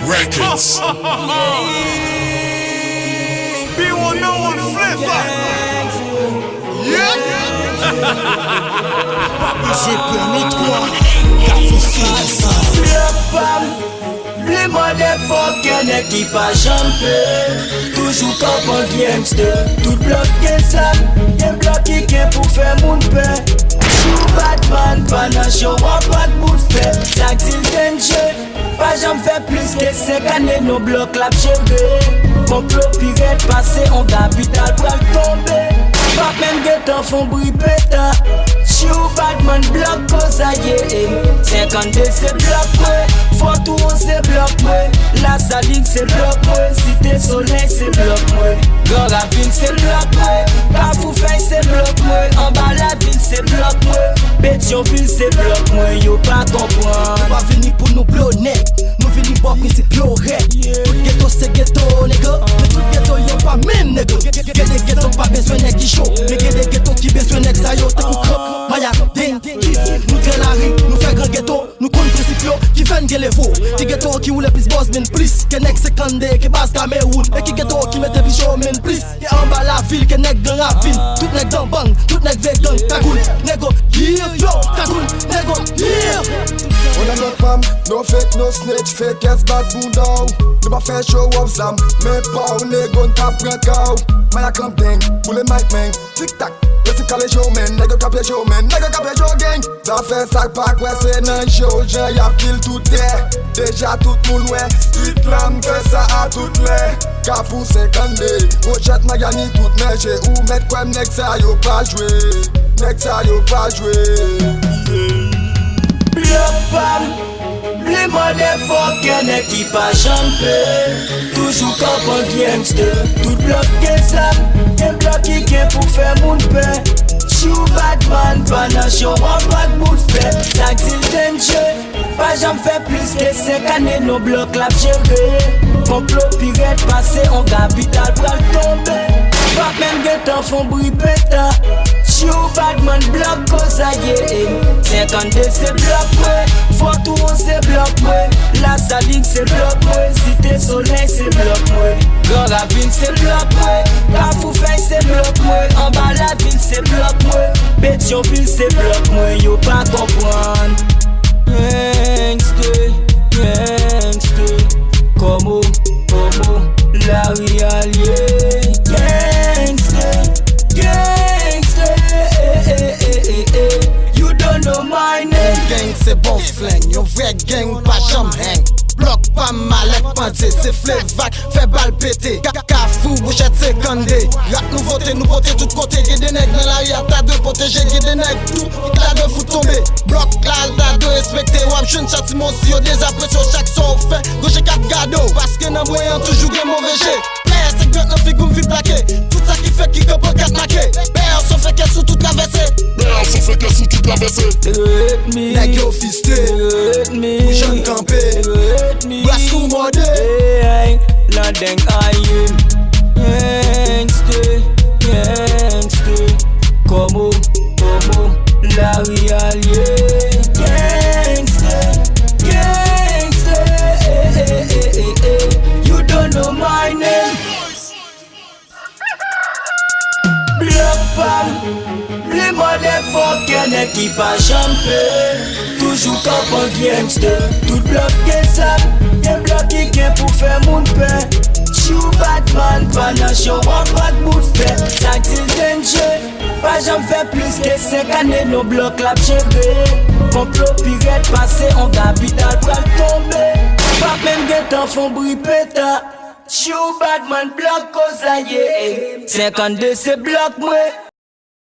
Records. B101 Flipper. Yeah. Je perds nos trois. Café sur les motherfuckers n'équipage jamais. Toujours comme un gangster. Tout bloqué ça. Y'a bloc qui est pour faire mon paix. Chou Batman, pas dans show, pas de bout de fait. Ça dit danger. Pas j'en fais plus que 5 années. Nos blocs la cheveux. Complot pirate passé en capital pour tomber. Pas même guettant font bruit péta. Chou Batman bloc cause aïe. 52 c'est bloc ouais. Faut tout on c'est bloc ouais. La salive c'est bloc ouais. Cité soleil c'est bloc ouais. Grand la ville c'est bloc ouais. Cafoufeuille c'est bloc ouais. En bas la ville c'est bloc ouais. Pétionville c'est bloc ouais. Yo pas comprendre. Pas venu pour nous blonner. Nous venu pour principe yo red. Tout ghetto c'est ghetto nègre. Mais tout ghetto yo pas même nègre. Ghetto ghetto pas besoin nèg qui chaud. Mais ghetto ghetto qui besoin nèg ça yo te pour crop. Maya ding kiff. Nous traîne la rue. Nous fait grand ghetto. Nous compte principe yo qui viennent les veaux. Qui ghetto qui ou les plus boss men plus. Que nèg 52 qui basse Cameroun. Et qui ghetto qui mette des show men plus. Et en bas la ville que nèg dans la ville. Tout nèg dans bang. Tout nèg vegan. Cagoule. Nego here yo. Cagoule. Nego here. On a notre femme, no fake, no snitch, fake ass bad boondao. Ne pas faire show off Sam, mais pas on est gon tap cow. Maya camping, pour les mic men, tic tac. Laissez caler showman, nègre capé showman, nègre capé show gang. Ça fait sac pack, ouais c'est nan show, j'ai y'a pile tout est. Déjà tout moun ouais, street lam fait ça à toutes les. Cafou 52, Rochette Magani tout neige. Ou mettre quoi nèg ça yo pas jouer, nèg ça yo pas jouer. Les motherfuckers n'équipage jamais. Toujours comme un gangster. Tout bloqué ça. Y'a bloc qui est pour faire mon paix. Chou Batman, pas dans show, pas de bout de fait. Ça dit danger. Pas j'en fais plus que 5 années. Nos blocs la cheveux. Complot pirate passé en capital pour tomber. Pas même guettant font bruit péta. Chou Batman bloc cause aïe. 52 c'est bloc ouais. Faut tout on c'est bloc ouais. La salive c'est bloc ouais. Cité soleil c'est bloc ouais. Grand la ville c'est bloc ouais. Cafoufeuille c'est bloc ouais. En bas la ville c'est bloc ouais. Pétionville c'est bloc ouais. Yo pas comprendre. Gangster, gangster. Como, la réalité. Gangster, gangster. You don't know my name. Gang c'est bon flingue, yon vrai gang pas jamais hang. Bloc pas mal avec panté, c'est flevac, fait balle pété. Cafou, bouchette c'est candé. Rap nous voter tout côté. Y'a des nègres dans la rue, t'as de protéger. Y'a des nègres tout, t'as de foutre tomber. Bloc là, t'as de respecter. Wap jeune châtiment si y'a des apprécions chaque son fait. Gauche cap gado, parce que dans moyen toujours gain mauvais jet. Player c'est que notre figure vie plaqué. Tout ça qui fait qui comprend 4 maqués. Béar s'en fait qu'elle sous toute la WC. Béar s'en fait qu'elle sous toute la WC. Nèg yo fisté, ou jeune campé. Brasco modé. La deng aïe. Gangster, gangster. Como, la réalité. Gangster, gangster. You don't know my name. Bloc pam. Les motherfuckers n'équipage jamais. Toujours comme un gangster. Tout bloqué ça. Y'a bloc qui est pour faire mon paix. Chou Batman, pas dans show, pas de bout de fait. Ça dit danger. Pas j'en fais plus que 5 années. Nos blocs la cheveux. Complot pirate passé en capital pour tomber. Pas même guettant font bruit péta. Chou Batman bloc cause aïe. 52 c'est bloc moi.